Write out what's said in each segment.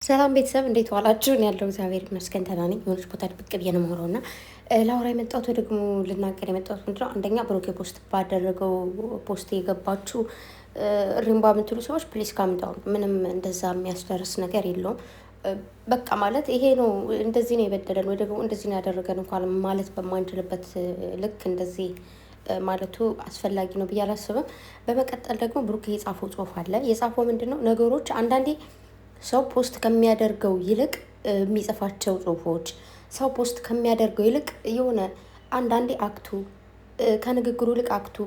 ሰላም ቤተሰብ እንዴት ዋላችሁ? ያለው እግዚአብሔር ይመስገን ደህና ነኝ። የሆነች ቦታ ድብቅ ብዬ ነው የማወራው እና ላውራ የመጣሁት ደግሞ ልናገር የመጣሁት ምንድን ነው፣ አንደኛ ብሩኬ ፖስት ባደረገው ፖስት የገባችሁ ሪምባ የምትሉ ሰዎች ፕሊስ ካምዳውን። ምንም እንደዛ የሚያስደርስ ነገር የለውም። በቃ ማለት ይሄ ነው፣ እንደዚህ ነው የበደለን ወይ ደግሞ እንደዚህ ነው ያደረገን እንኳን ማለት በማንችልበት ልክ እንደዚህ ማለቱ አስፈላጊ ነው ብዬ አላስብም። በመቀጠል ደግሞ ብሩኬ የጻፈው ጽሁፍ አለ። የጻፈው ምንድን ነው ነገሮች አንዳንዴ ሰው ፖስት ከሚያደርገው ይልቅ የሚጽፋቸው ጽሁፎች፣ ሰው ፖስት ከሚያደርገው ይልቅ የሆነ አንዳንዴ አክቱ ከንግግሩ ይልቅ አክቱ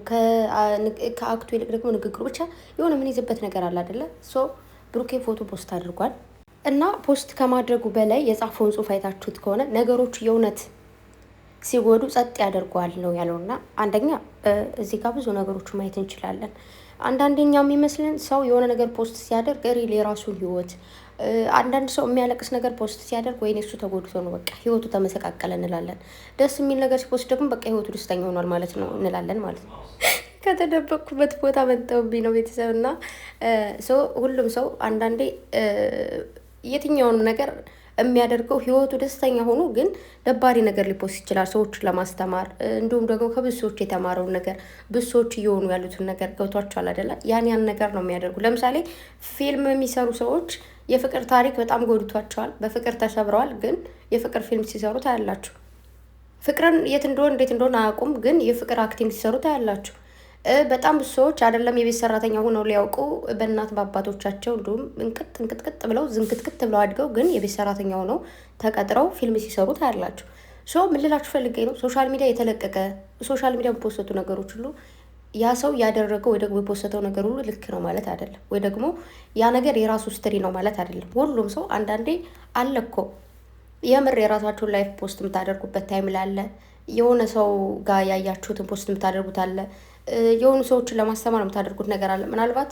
ከአክቱ ይልቅ ደግሞ ንግግሩ ብቻ የሆነ ምን ይዝበት ነገር አለ አይደለ? ሶ ብሩኬ ፎቶ ፖስት አድርጓል እና ፖስት ከማድረጉ በላይ የጻፈውን ጽሁፍ አይታችሁት ከሆነ ነገሮች የእውነት ሲጎዱ ጸጥ ያደርገዋል ነው ያለውና አንደኛ እዚህ ጋር ብዙ ነገሮች ማየት እንችላለን። አንዳንደኛ የሚመስልን ሰው የሆነ ነገር ፖስት ሲያደርግ ሪል የራሱን ህይወት፣ አንዳንድ ሰው የሚያለቅስ ነገር ፖስት ሲያደርግ ወይኔ እሱ ተጎድቶ ነው በቃ ህይወቱ ተመሰቃቀለ እንላለን። ደስ የሚል ነገር ሲፖስት ደግሞ በቃ ህይወቱ ደስተኛ ሆኗል ማለት ነው እንላለን ማለት ነው። ከተደበቅኩበት ቦታ መጥተውብኝ ነው ቤተሰብ እና ሁሉም ሰው አንዳንዴ የትኛውንም ነገር የሚያደርገው ህይወቱ ደስተኛ ሆኖ ግን ደባሪ ነገር ሊፖስት ይችላል፣ ሰዎችን ለማስተማር እንዲሁም ደግሞ ከብዙ ሰዎች የተማረውን ነገር ብዙ ሰዎች እየሆኑ ያሉትን ነገር ገብቷቸዋል አይደለ? ያን ነገር ነው የሚያደርጉ። ለምሳሌ ፊልም የሚሰሩ ሰዎች የፍቅር ታሪክ በጣም ጎድቷቸዋል፣ በፍቅር ተሰብረዋል፣ ግን የፍቅር ፊልም ሲሰሩ ታያላችሁ። ፍቅርን የት እንደሆነ እንዴት እንደሆነ አያውቁም፣ ግን የፍቅር አክቲንግ ሲሰሩ ታያላችሁ። በጣም ብዙ ሰዎች አይደለም የቤት ሰራተኛ ሆነው ሊያውቁ በእናት በአባቶቻቸው እንዲሁም እንቅጥቅጥ ብለው ዝንክትክት ብለው አድገው ግን የቤት ሰራተኛ ሆነው ተቀጥረው ፊልም ሲሰሩ ታያላችሁ። ምን ልላችሁ ፈልጌ ነው፣ ሶሻል ሚዲያ የተለቀቀ ሶሻል ሚዲያ የፖስተቱ ነገሮች ሁሉ ያ ሰው ያደረገው ወይ ደግሞ የፖስተተው ነገር ሁሉ ልክ ነው ማለት አይደለም፣ ወይ ደግሞ ያ ነገር የራሱ ስትሪ ነው ማለት አይደለም። ሁሉም ሰው አንዳንዴ አለ እኮ የምር የራሳችሁን ላይፍ ፖስት የምታደርጉበት ታይም ላለ፣ የሆነ ሰው ጋር ያያችሁትን ፖስት የምታደርጉት አለ፣ የሆኑ ሰዎችን ለማስተማር የምታደርጉት ነገር አለ። ምናልባት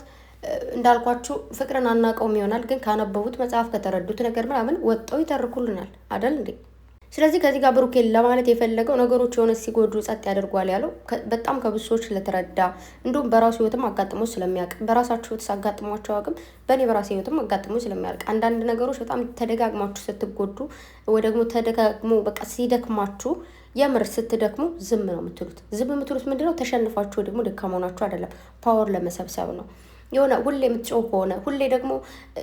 እንዳልኳችሁ ፍቅርን አናውቀውም ይሆናል፣ ግን ካነበቡት መጽሐፍ ከተረዱት ነገር ምናምን ወጣው ይተርኩልናል አደል እንዴ? ስለዚህ ከዚህ ጋር ብሩኬ ለማለት የፈለገው ነገሮች የሆነ ሲጎዱ ጸጥ ያደርጓል ያለው በጣም ከብዙ ሰዎች ስለተረዳ እንዲሁም በራሱ ህይወትም አጋጥሞ ስለሚያውቅ፣ በራሳችሁ ህይወት ሳጋጥሟቸው አቅም በእኔ በራሴ ህይወትም አጋጥሞ ስለሚያውቅ አንዳንድ ነገሮች በጣም ተደጋግማችሁ ስትጎዱ ወይ ደግሞ ተደጋግሞ በቃ ሲደክማችሁ የምር ስትደክሙ ዝም ነው የምትሉት። ዝም የምትሉት ምንድነው? ተሸንፋችሁ ወይ ደግሞ ደካማ ሆናችሁ አይደለም፣ ፓወር ለመሰብሰብ ነው። የሆነ ሁሌ የምትጮህ ከሆነ ሁሌ ደግሞ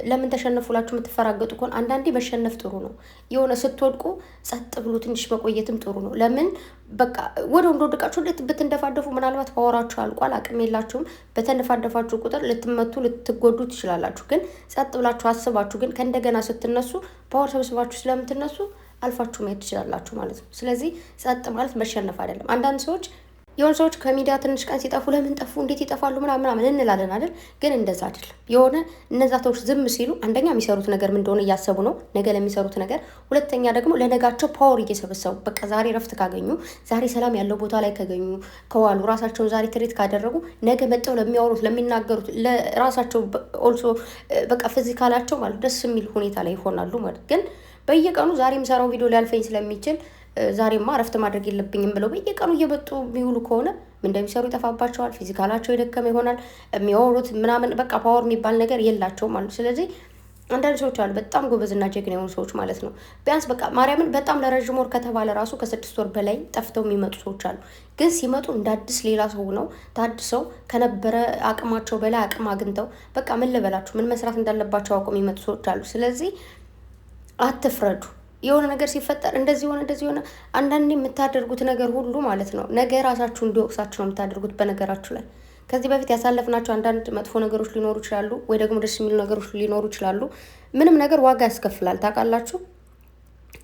ለምን ተሸነፉላችሁ የምትፈራገጡ ከሆነ አንዳንዴ መሸነፍ ጥሩ ነው። የሆነ ስትወድቁ ጸጥ ብሎ ትንሽ መቆየትም ጥሩ ነው። ለምን በቃ ወደ እንደወደቃችሁ ብትንደፋደፉ ምናልባት ፓወራችሁ አልቋል፣ አቅም የላችሁም። በተንደፋደፋችሁ ቁጥር ልትመቱ ልትጎዱ ትችላላችሁ። ግን ጸጥ ብላችሁ አስባችሁ ግን ከእንደገና ስትነሱ ፓወር ሰብስባችሁ ስለምትነሱ አልፋችሁ መሄድ ትችላላችሁ ማለት ነው። ስለዚህ ጸጥ ማለት መሸነፍ አይደለም። አንዳንድ ሰዎች የሆኑ ሰዎች ከሚዲያ ትንሽ ቀን ሲጠፉ ለምን ጠፉ እንዴት ይጠፋሉ ምናምን እንላለን አይደል? ግን እንደዛ አይደለም። የሆነ እነዛ ሰዎች ዝም ሲሉ አንደኛ የሚሰሩት ነገር ምን እንደሆነ እያሰቡ ነው፣ ነገ ለሚሰሩት ነገር። ሁለተኛ ደግሞ ለነጋቸው ፓወር እየሰበሰቡ በቃ ዛሬ ረፍት ካገኙ፣ ዛሬ ሰላም ያለው ቦታ ላይ ካገኙ ከዋሉ፣ ራሳቸውን ዛሬ ትሬት ካደረጉ ነገ መጠው ለሚያወሩት ለሚናገሩት ለራሳቸው ኦልሶ በቃ ፊዚካላቸው ማለት ደስ የሚል ሁኔታ ላይ ይሆናሉ ማለት። ግን በየቀኑ ዛሬ የምሰራው ቪዲዮ ሊያልፈኝ ስለሚችል ዛሬማ እረፍት ማድረግ የለብኝም ብለው በየቀኑ እየመጡ የሚውሉ ከሆነ ምን እንደሚሰሩ ይጠፋባቸዋል። ፊዚካላቸው የደከመ ይሆናል። የሚያወሩት ምናምን በቃ ፓወር የሚባል ነገር የላቸውም ማለት። ስለዚህ አንዳንድ ሰዎች አሉ በጣም ጎበዝና ጀግና የሆኑ ሰዎች ማለት ነው። ቢያንስ በቃ ማርያምን በጣም ለረዥም ወር ከተባለ ራሱ ከ6 ወር በላይ ጠፍተው የሚመጡ ሰዎች አሉ። ግን ሲመጡ እንደ አዲስ ሌላ ሰው ነው ታድሰው ከነበረ አቅማቸው በላይ አቅም አግኝተው በቃ ምን ልበላችሁ ምን መስራት እንዳለባቸው አውቀው የሚመጡ ሰዎች አሉ። ስለዚህ አትፍረዱ። የሆነ ነገር ሲፈጠር እንደዚህ ሆነ አንዳንዴ የምታደርጉት ነገር ሁሉ ማለት ነው ነገ ራሳችሁ እንዲወቅሳችሁ ነው የምታደርጉት። በነገራችሁ ላይ ከዚህ በፊት ያሳለፍናቸው አንዳንድ መጥፎ ነገሮች ሊኖሩ ይችላሉ፣ ወይ ደግሞ ደስ የሚሉ ነገሮች ሊኖሩ ይችላሉ። ምንም ነገር ዋጋ ያስከፍላል ታውቃላችሁ።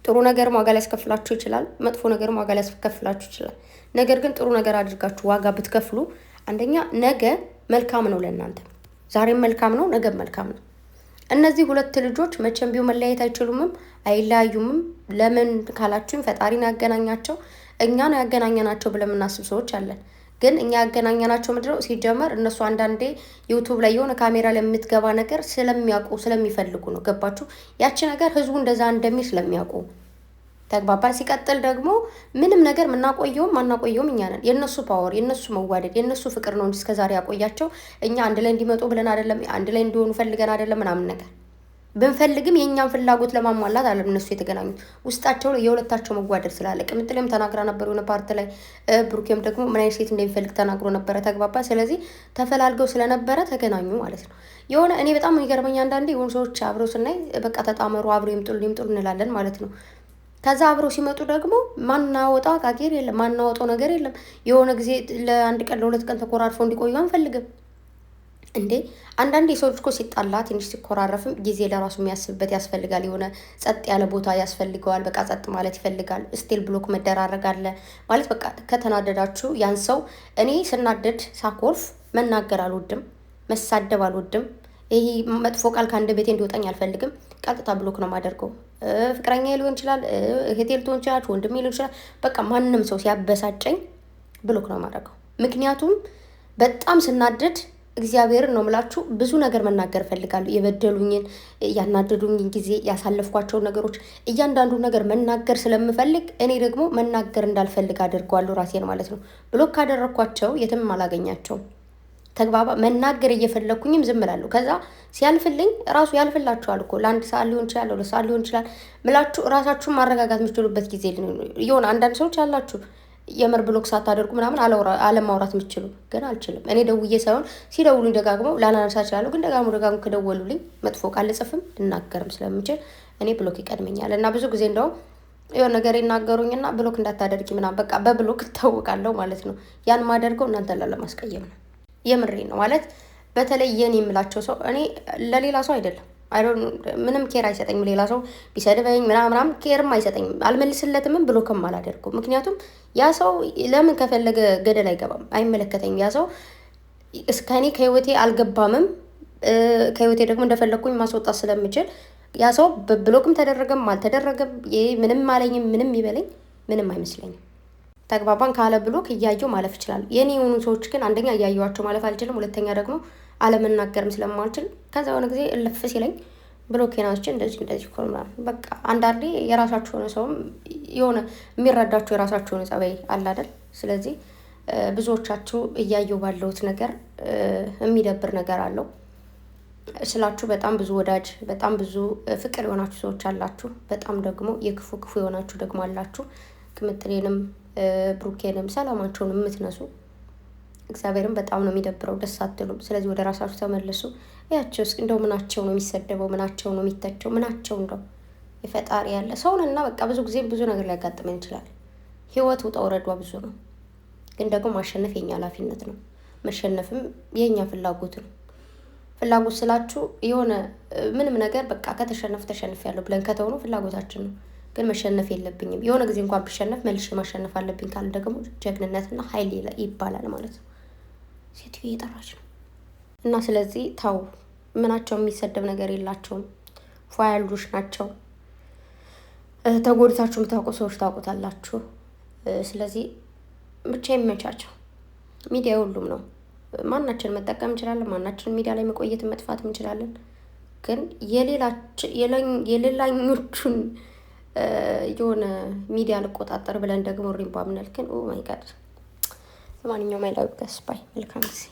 ጥሩ ነገርም ዋጋ ሊያስከፍላችሁ ይችላል፣ መጥፎ ነገርም ዋጋ ሊያስከፍላችሁ ይችላል። ነገር ግን ጥሩ ነገር አድርጋችሁ ዋጋ ብትከፍሉ አንደኛ ነገ መልካም ነው ለእናንተ፣ ዛሬም መልካም ነው፣ ነገም መልካም ነው። እነዚህ ሁለት ልጆች መቼም ቢሆን መለያየት አይችሉምም አይለያዩምም። ለምን ካላችሁኝ ፈጣሪን ያገናኛቸው እኛ ነው ያገናኘናቸው ብለን የምናስብ ሰዎች አለን። ግን እኛ ያገናኘናቸው ምንድነው? ሲጀመር እነሱ አንዳንዴ ዩቱብ ላይ የሆነ ካሜራ ላይ የምትገባ ነገር ስለሚያውቁ ስለሚፈልጉ ነው። ገባችሁ? ያቺ ነገር ህዝቡ እንደዛ እንደሚል ስለሚያውቁ ተግባባል። ሲቀጥል ደግሞ ምንም ነገር የምናቆየውም ማናቆየውም እኛ ነን። የእነሱ ፓወር የእነሱ መዋደድ የእነሱ ፍቅር ነው እንጂ እስከዛሬ ያቆያቸው። እኛ አንድ ላይ እንዲመጡ ብለን አይደለም፣ አንድ ላይ እንዲሆኑ ፈልገን አይደለም ምናምን ነገር ብንፈልግም የኛን ፍላጎት ለማሟላት አለም እነሱ የተገናኙት ውስጣቸው የሁለታቸው መጓደል ስላለ ቅምጥሌም ተናግራ ነበር የሆነ ፓርት ላይ ብሩኬም ደግሞ ምን አይነት ሴት እንደሚፈልግ ተናግሮ ነበረ። ተግባባ። ስለዚህ ተፈላልገው ስለነበረ ተገናኙ ማለት ነው። የሆነ እኔ በጣም የሚገርመኝ አንዳንዴ የሆኑ ሰዎች አብረው ስናይ በቃ ተጣመሩ አብረው ይምጡ እንላለን ማለት ነው። ከዛ አብረው ሲመጡ ደግሞ ማናወጣው አቃቂር የለም፣ ማናወጣው ነገር የለም። የሆነ ጊዜ ለአንድ ቀን ለሁለት ቀን ተኮራርፈው እንዲቆዩ አንፈልግም እንዴ። አንዳንድ የሰው ልጅ እኮ ሲጣላ ትንሽ ሲኮራረፍም ጊዜ ለራሱ የሚያስብበት ያስፈልጋል። የሆነ ጸጥ ያለ ቦታ ያስፈልገዋል። በቃ ጸጥ ማለት ይፈልጋል። ስቲል ብሎክ መደራረግ አለ ማለት በቃ ከተናደዳችሁ ያን ሰው እኔ ስናደድ ሳኮርፍ መናገር አልወድም፣ መሳደብ አልወድም። ይሄ መጥፎ ቃል ከአንድ ቤቴ እንዲወጣኝ አልፈልግም። ቀጥታ ብሎክ ነው የማደርገው። ፍቅረኛ ሊሆን ይችላል፣ እህቴ ልትሆን ይችላል፣ ወንድሜ ሊሆን ይችላል። በቃ ማንም ሰው ሲያበሳጨኝ ብሎክ ነው የማደርገው። ምክንያቱም በጣም ስናደድ እግዚአብሔርን ነው የምላችሁ ብዙ ነገር መናገር እፈልጋለሁ። የበደሉኝን ያናደዱኝን ጊዜ ያሳለፍኳቸውን ነገሮች እያንዳንዱ ነገር መናገር ስለምፈልግ እኔ ደግሞ መናገር እንዳልፈልግ አድርገዋለሁ ራሴን ማለት ነው። ብሎክ ካደረግኳቸው የትም አላገኛቸውም። ተግባባ። መናገር እየፈለግኩኝም ዝም እላለሁ። ከዛ ሲያልፍልኝ ራሱ ያልፍላችኋል እኮ ለአንድ ሰዓት ሊሆን ይችላል፣ ለሁለት ሰዓት ሊሆን ይችላል። ምላችሁ ራሳችሁን ማረጋጋት የምትችሉበት ጊዜ የሆነ አንዳንድ ሰዎች አላችሁ የምር ብሎክ ሳታደርጉ ምናምን አለማውራት የምትችሉ፣ ግን አልችልም። እኔ ደውዬ ሳይሆን ሲደውሉኝ ደጋግመው ላናነሳ እችላለሁ፣ ግን ደጋግሞ ከደወሉልኝ መጥፎ ቃል ልጽፍም ልናገርም ስለምችል እኔ ብሎክ ይቀድመኛል። እና ብዙ ጊዜ እንደውም የሆነ ነገር ይናገሩኝና ብሎክ እንዳታደርጊ ምናምን በቃ በብሎክ እታወቃለሁ ማለት ነው። ያን ማደርገው እናንተን ላለማስቀየም ነው። የምሬ ነው ማለት በተለይ የኔ የምላቸው ሰው እኔ ለሌላ ሰው አይደለም ምንም ኬር አይሰጠኝም። ሌላ ሰው ቢሰድበኝ ምናምን ኬርም አይሰጠኝም፣ አልመልስለትምም፣ ብሎክም አላደርገው። ምክንያቱም ያ ሰው ለምን ከፈለገ ገደል አይገባም፣ አይመለከተኝም። ያ ሰው እስከ እኔ ከህይወቴ አልገባምም፣ ከህይወቴ ደግሞ እንደፈለግኩኝ ማስወጣት ስለምችል ያ ሰው ብሎክም ተደረገም አልተደረገም ምንም አለኝም ምንም ይበለኝ ምንም አይመስለኝም። ተግባባን። ካለ ብሎክ እያየው ማለፍ ይችላል። የኔ የሆኑ ሰዎች ግን አንደኛ እያየዋቸው ማለፍ አልችልም፣ ሁለተኛ ደግሞ አለመናገርም ስለማልችል ከዛ የሆነ ጊዜ እልፍ ሲለኝ ብሎኬን አንስቼ እንደዚህ እኮ ነው በቃ። አንዳንዴ የራሳችሁ የሆነ ሰውም የሆነ የሚረዳችሁ የራሳችሁ የሆነ ጸባይ አለ አይደል? ስለዚህ ብዙዎቻችሁ እያየው ባለሁት ነገር የሚደብር ነገር አለው ስላችሁ በጣም ብዙ ወዳጅ በጣም ብዙ ፍቅር የሆናችሁ ሰዎች አላችሁ። በጣም ደግሞ የክፉ የሆናችሁ ደግሞ አላችሁ። ቅምጥሌንም ብሩኬንም ሰላማቸውን የምትነሱ እግዚአብሔርን በጣም ነው የሚደብረው። ደስ አትሉም። ስለዚህ ወደ ራሳችሁ ተመለሱ። ያቸው እስኪ እንደው ምናቸው ነው የሚሰደበው? ምናቸው ነው የሚተቸው? ምናቸው እንደው የፈጣሪ ያለ ሰውንና በቃ ብዙ ጊዜ ብዙ ነገር ሊያጋጥመን ይችላል። ህይወት ውጣ ውረዷ ብዙ ነው። ግን ደግሞ ማሸነፍ የኛ ኃላፊነት ነው። መሸነፍም የኛ ፍላጎት ነው። ፍላጎት ስላችሁ የሆነ ምንም ነገር በቃ ተሸንፍ ያለው ብለን ከተውነው ፍላጎታችን ነው። ግን መሸነፍ የለብኝም የሆነ ጊዜ እንኳን ብሸነፍ መልሼ ማሸነፍ አለብኝ ካለ ደግሞ ጀግንነትና ኃይል ይባላል ማለት ነው። ሴትዮ እየጠራች ነው እና ስለዚህ ታው ምናቸው የሚሰደብ ነገር የላቸውም። ፏ ያሉሽ ናቸው። ተጎድታችሁ የምታውቁ ሰዎች ታውቁታላችሁ። ስለዚህ ብቻ ይመቻቸው። ሚዲያ ሁሉም ነው። ማናችን መጠቀም እንችላለን። ማናችን ሚዲያ ላይ መቆየትን መጥፋትም እንችላለን። ግን የሌላኞቹን የሆነ ሚዲያ ልቆጣጠር ብለን ደግሞ ሪምባ ምንልክን ኦ ማይ ጋድ። ለማንኛውም አይላው ገስባይ መልካም ጊዜ